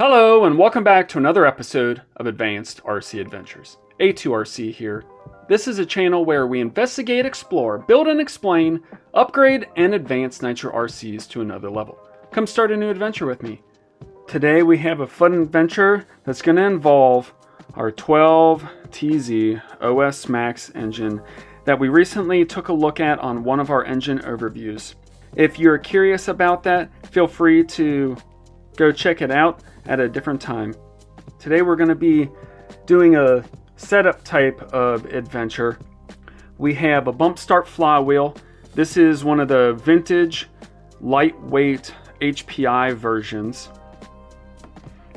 Hello and welcome back to another episode of Advanced RC Adventures. A2RC here. This is a channel where we investigate, explore, build and explain, upgrade and advance Nitro RCs to another level. Come start a new adventure with me. Today we have a fun adventure that's going to involve our 12TZ OS Max engine that we recently took a look at on one of our engine overviews. If you're curious about that, feel free to go check it out at a different time. Today we're going to be doing a setup type of adventure. We have a bump start flywheel. This is one of the vintage lightweight HPI versions.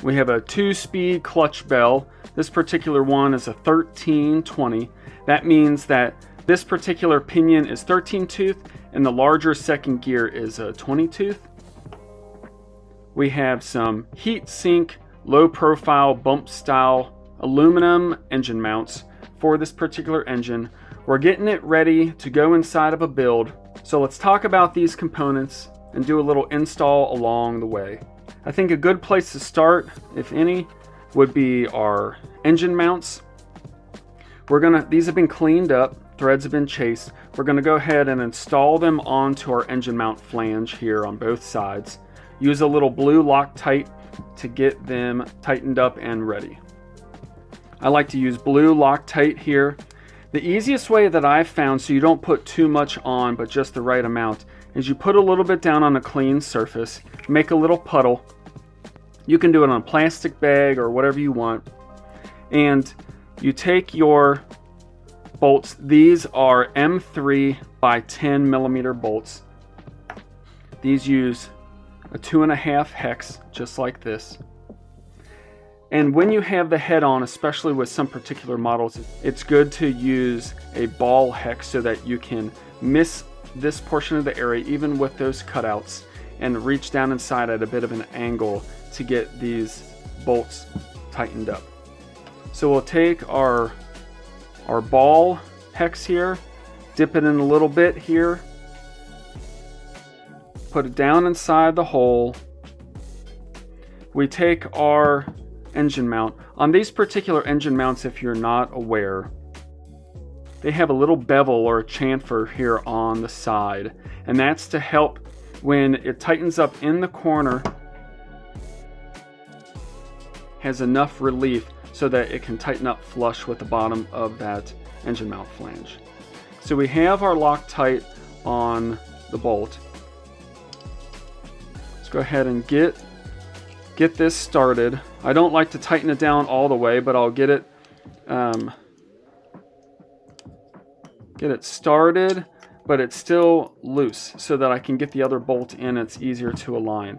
We have a 2-speed clutch bell. This particular one is a 1320. That means that this particular pinion is 13 tooth and the larger second gear is a 20 tooth. We have some heat sink, low profile bump style aluminum engine mounts for this particular engine. We're getting it ready to go inside of a build. So let's talk about these components and do a little install along the way. I think a good place to start, if any, would be our engine mounts. These have been cleaned up, threads have been chased. We're gonna go ahead and install them onto our engine mount flange here on both sides. Use a little blue Loctite to get them tightened up and ready. I like to use blue Loctite here. The easiest way that I've found, so you don't put too much on but just the right amount, is you put a little bit down on a clean surface, make a little puddle. You can do it on a plastic bag or whatever you want. And you take your bolts. These are M3 by 10 millimeter bolts. These use a 2.5 hex, just like this. And when you have the head on, especially with some particular models, it's good to use a ball hex so that you can miss this portion of the area even with those cutouts and reach down inside at a bit of an angle to get these bolts tightened up. So we'll take our ball hex here, dip it in a little bit here, put it down inside the hole. We take our engine mount. On these particular engine mounts, if you're not aware, they have a little bevel or a chamfer here on the side, and that's to help when it tightens up in the corner, has enough relief so that it can tighten up flush with the bottom of that engine mount flange. So we have our Loctite on the bolt. Let's go ahead and get this started. I don't like to tighten it down all the way, but I'll get it started, but it's still loose so that I can get the other bolt in. It's easier to align.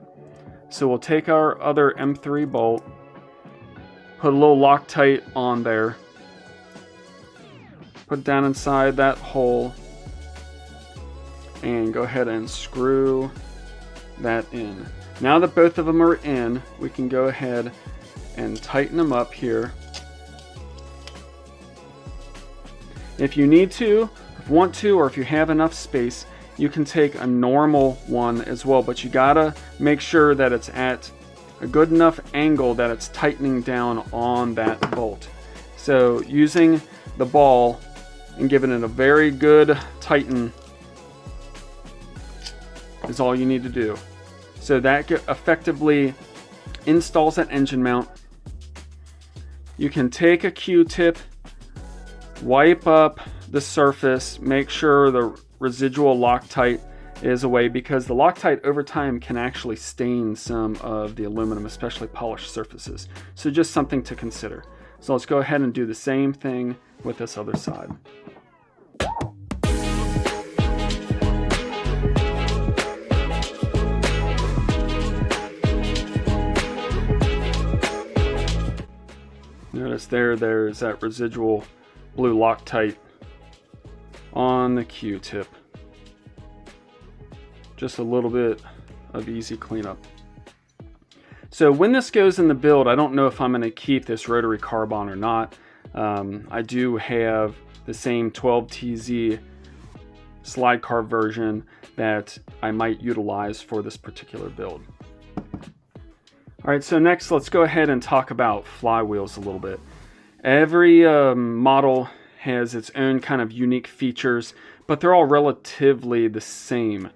So we'll take our other M3 bolt, put a little Loctite on there, put it down inside that hole, and go ahead and screw that in. Now that both of them are in, we can go ahead and tighten them up here. If you need to, want to, or if you have enough space, you can take a normal one as well, but you gotta make sure that it's at a good enough angle that it's tightening down on that bolt. So using the ball and giving it a very good tighten is all you need to do. So that effectively installs that engine mount. You can take a Q-tip, wipe up the surface, make sure the residual Loctite is away, because the Loctite over time can actually stain some of the aluminum, especially polished surfaces. So just something to consider. So let's go ahead and do the same thing with this other side. Notice there's that residual blue Loctite on the Q-tip. Just a little bit of easy cleanup. So when this goes in the build, I don't know if I'm going to keep this rotary carb on or not. I do have the same 12TZ slide carb version that I might utilize for this particular build. All right, so next let's go ahead and talk about flywheels a little bit. Every model has its own kind of unique features, but they're all relatively the same.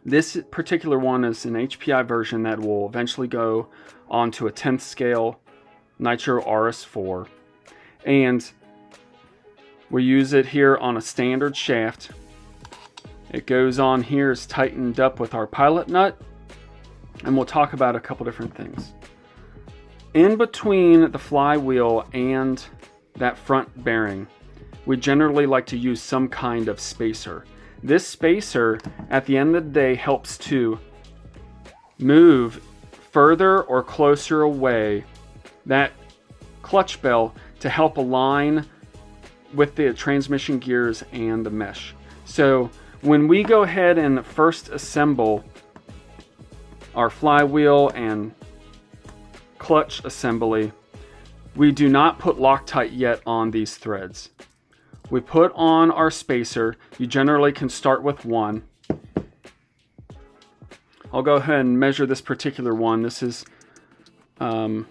This particular one is an HPI version that will eventually go onto a 10th scale Nitro RS4, and we use it here on a standard shaft. It goes on here, is tightened up with our pilot nut, and we'll talk about a couple different things. In between the flywheel and that front bearing, we generally like to use some kind of spacer. This spacer, at the end of the day, helps to move further or closer away that clutch bell to help align with the transmission gears and the mesh. So when we go ahead and first assemble our flywheel and clutch assembly, we do not put Loctite yet on these threads. We put on our spacer. You generally can start with one. I'll go ahead and measure this particular one. This is a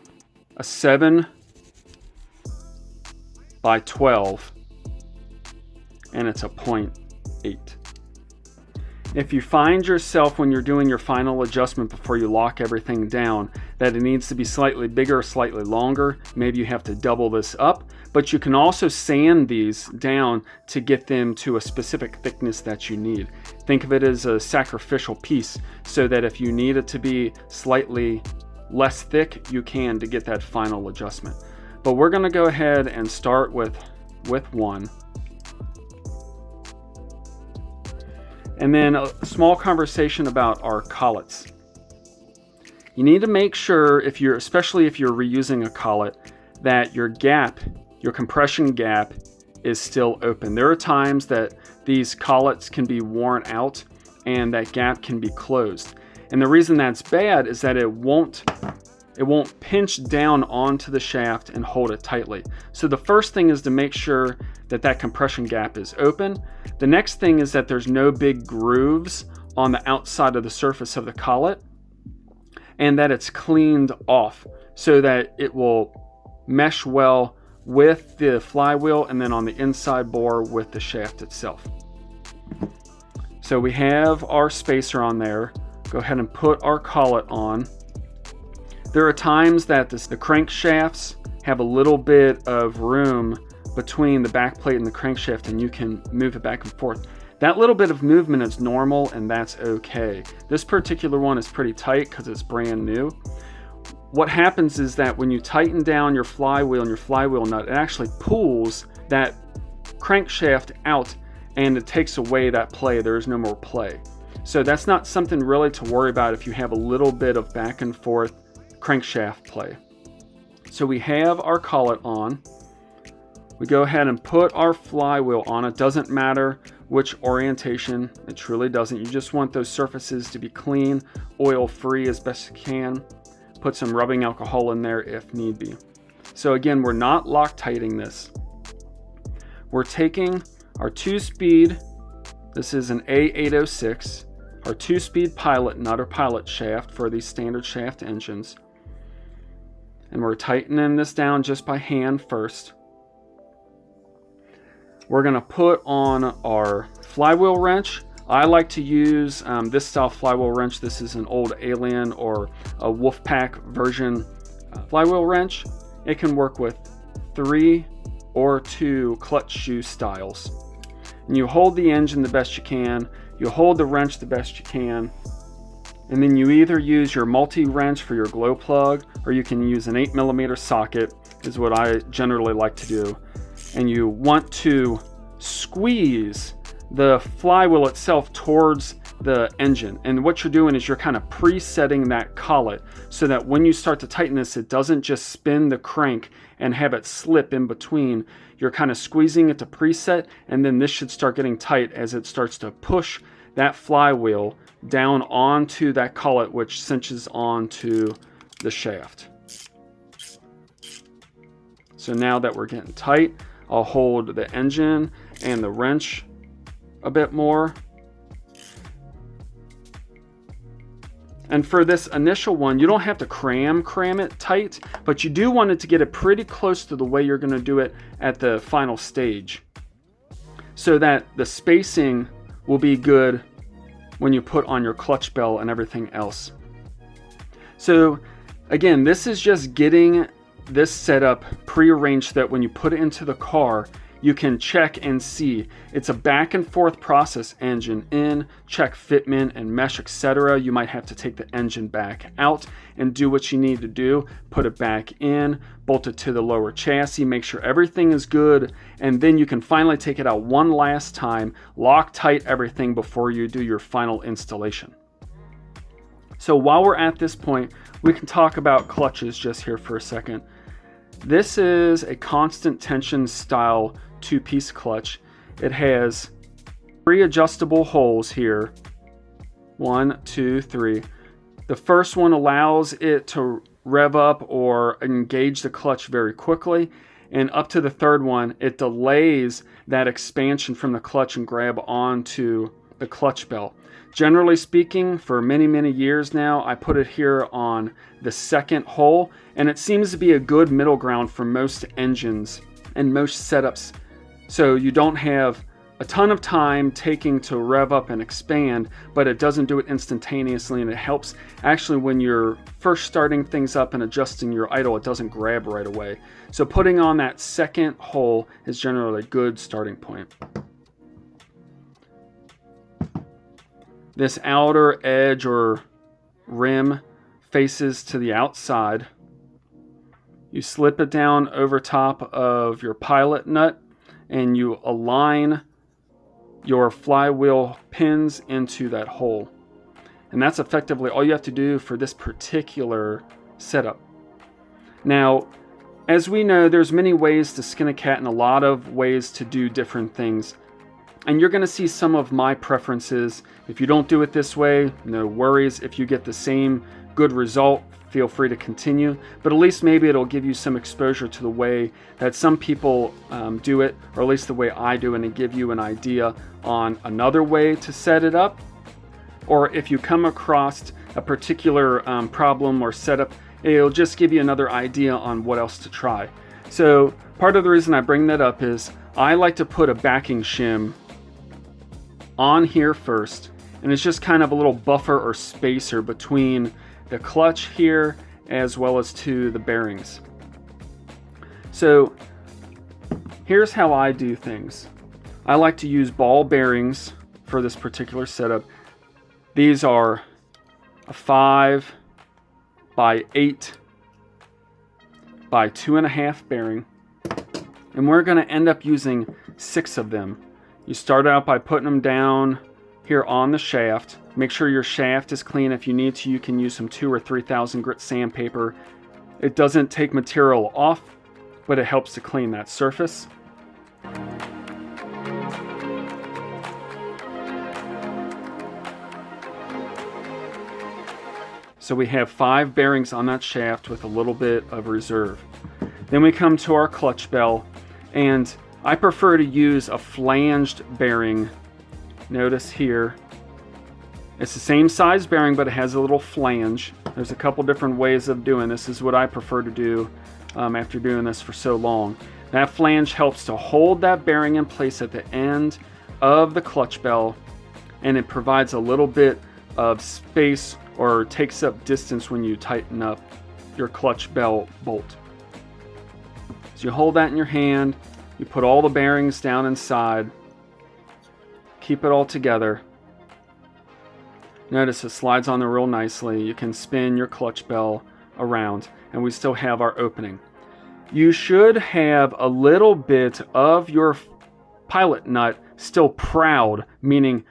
7 by 12, and it's a 0.8. If you find yourself when you're doing your final adjustment before you lock everything down that it needs to be slightly bigger or slightly longer, maybe you have to double this up, but you can also sand these down to get them to a specific thickness that you need. Think of it as a sacrificial piece, so that if you need it to be slightly less thick, you can, to get that final adjustment. But we're going to go ahead and start with one. And then a small conversation about our collets. You need to make sure, especially if you're reusing a collet, that your gap, your compression gap, is still open. There are times that these collets can be worn out and that gap can be closed. And the reason that's bad is that it won't pinch down onto the shaft and hold it tightly. So the first thing is to make sure that that compression gap is open. The next thing is that there's no big grooves on the outside of the surface of the collet, and that it's cleaned off so that it will mesh well with the flywheel and then on the inside bore with the shaft itself. So we have our spacer on there. Go ahead and put our collet on. There are times that the crankshafts have a little bit of room between the back plate and the crankshaft, and you can move it back and forth. That little bit of movement is normal, and that's okay. This particular one is pretty tight because it's brand new. What happens is that when you tighten down your flywheel and your flywheel nut, it actually pulls that crankshaft out and it takes away that play. There is no more play. So that's not something really to worry about if you have a little bit of back and forth crankshaft play. So we have our collet on. We go ahead and put our flywheel on. It doesn't matter which orientation, it truly doesn't. You just want those surfaces to be clean, oil free as best you can. Put some rubbing alcohol in there if need be. So again, we're not Loctiting this. We're taking our 2-speed, this is an A806, our 2-speed pilot nut or pilot shaft for these standard shaft engines. And we're tightening this down just by hand first. We're going to put on our flywheel wrench. I like to use this style flywheel wrench. This is an old Alien or a Wolfpack version flywheel wrench. It can work with 3 or 2 clutch shoe styles. And you hold the engine the best you can, you hold the wrench the best you can, and then you either use your multi-wrench for your glow plug, or you can use an 8mm socket, is what I generally like to do. And you want to squeeze the flywheel itself towards the engine. And what you're doing is you're kind of presetting that collet so that when you start to tighten this, it doesn't just spin the crank and have it slip in between. You're kind of squeezing it to preset, and then this should start getting tight as it starts to push that flywheel down onto that collet, which cinches onto the shaft. So now that we're getting tight, I'll hold the engine and the wrench a bit more. And for this initial one, you don't have to cram it tight, but you do want it to get it pretty close to the way you're going to do it at the final stage, so that the spacing will be good when you put on your clutch bell and everything else. So again, this is just getting this setup prearranged that when you put it into the car, you can check and see. It's a back and forth process. Engine in, check fitment and mesh, etc. You might have to take the engine back out and do what you need to do. Put it back in, bolt it to the lower chassis, make sure everything is good, and then you can finally take it out one last time, lock tight everything before you do your final installation. So while we're at this point, we can talk about clutches just here for a second. This is a constant tension style 2-piece clutch. It has 3 adjustable holes here. 1, 2, 3. The first one allows it to rev up or engage the clutch very quickly, and up to the third one, it delays that expansion from the clutch and grab onto the clutch bell. Generally speaking, for many years now, I put it here on the second hole, and it seems to be a good middle ground for most engines and most setups. So you don't have a ton of time taking to rev up and expand, but it doesn't do it instantaneously, and it helps actually when you're first starting things up and adjusting your idle, it doesn't grab right away. So putting on that second hole is generally a good starting point. This outer edge or rim faces to the outside. You slip it down over top of your pilot nut and you align your flywheel pins into that hole. And that's effectively all you have to do for this particular setup. Now, as we know, there's many ways to skin a cat and a lot of ways to do different things. And you're going to see some of my preferences. If you don't do it this way, no worries. If you get the same good result, feel free to continue. But at least maybe it'll give you some exposure to the way that some people do it, or at least the way I do it, and give you an idea on another way to set it up. Or if you come across a particular problem or setup, it'll just give you another idea on what else to try. So part of the reason I bring that up is I like to put a backing shim on here first, and it's just kind of a little buffer or spacer between the clutch here as well as to the bearings. So here's how I do things. I like to use ball bearings for this particular setup. These are a 5 by 8 by 2.5 bearing, and we're going to end up using 6 of them. You start out by putting them down here on the shaft. Make sure your shaft is clean. If you need to, you can use some 2,000 or 3,000 grit sandpaper. It doesn't take material off, but it helps to clean that surface. So we have 5 bearings on that shaft with a little bit of reserve. Then we come to our clutch bell, and I prefer to use a flanged bearing. Notice here, it's the same size bearing, but it has a little flange. There's a couple different ways of doing this. This is what I prefer to do after doing this for so long. That flange helps to hold that bearing in place at the end of the clutch bell, and it provides a little bit of space or takes up distance when you tighten up your clutch bell bolt. So you hold that in your hand, you put all the bearings down inside, keep it all together. Notice it slides on there real nicely. You can spin your clutch bell around, and we still have our opening. You should have a little bit of your pilot nut still proud, meaning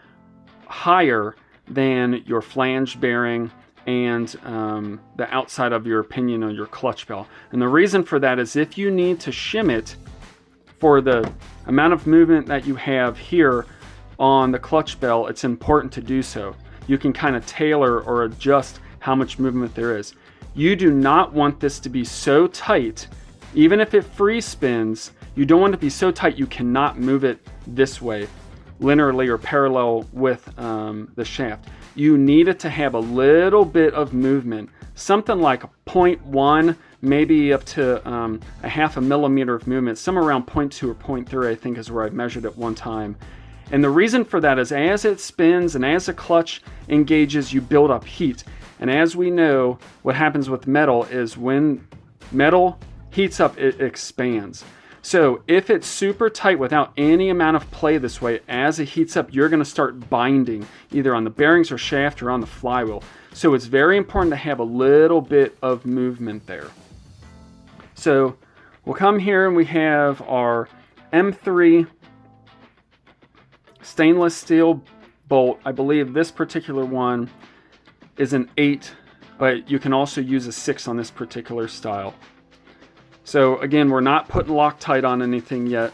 higher than your flange bearing and the outside of your pinion or your clutch bell. And the reason for that is if you need to shim it for the amount of movement that you have here on the clutch bell, it's important to do so. You can kind of tailor or adjust how much movement there is. You do not want this to be so tight, even if it free spins, you don't want it to be so tight you cannot move it this way, linearly or parallel with the shaft. you need it to have a little bit of movement, something like a 0.1, maybe up to a half a millimeter of movement, somewhere around 0.2 or 0.3, I think is where I've measured it one time. And the reason for that is as it spins and as the clutch engages, you build up heat. And as we know, what happens with metal is when metal heats up, it expands. So if it's super tight without any amount of play this way, as it heats up, you're going to start binding either on the bearings or shaft or on the flywheel. So it's very important to have a little bit of movement there. So we'll come here and we have our M3 stainless steel bolt. I believe this particular one is an 8, but you can also use a 6 on this particular style. So again, we're not putting Loctite on anything yet.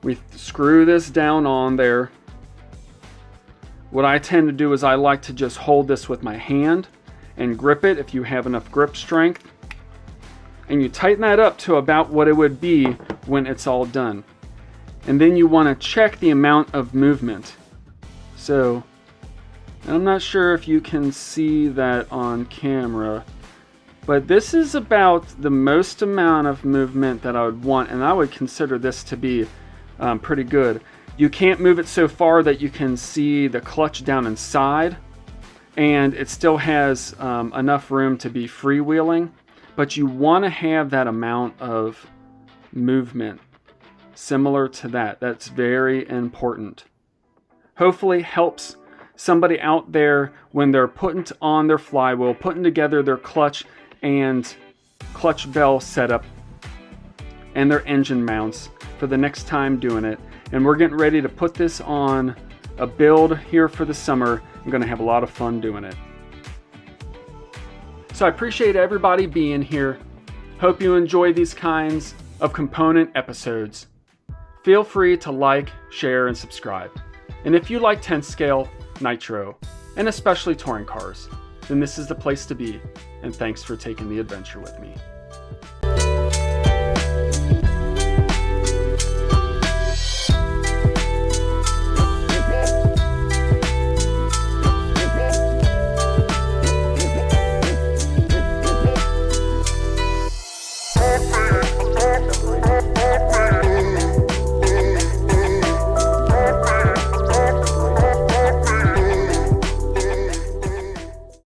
We screw this down on there. What I tend to do is I like to just hold this with my hand and grip it if you have enough grip strength. And you tighten that up to about what it would be when it's all done. And then you want to check the amount of movement. So, and I'm not sure if you can see that on camera, but this is about the most amount of movement that I would want, and I would consider this to be pretty good. You can't move it so far that you can see the clutch down inside, and it still has enough room to be freewheeling, but you want to have that amount of movement similar to that. That's very important. Hopefully helps somebody out there when they're putting on their flywheel, putting together their clutch and clutch bell setup and their engine mounts for the next time doing it. And we're getting ready to put this on a build here for the summer. I'm going to have a lot of fun doing it. So I appreciate everybody being here. Hope you enjoy these kinds of component episodes. Feel free to like, share, and subscribe. And if you like 10th scale, Nitro, and especially touring cars, then this is the place to be. And thanks for taking the adventure with me.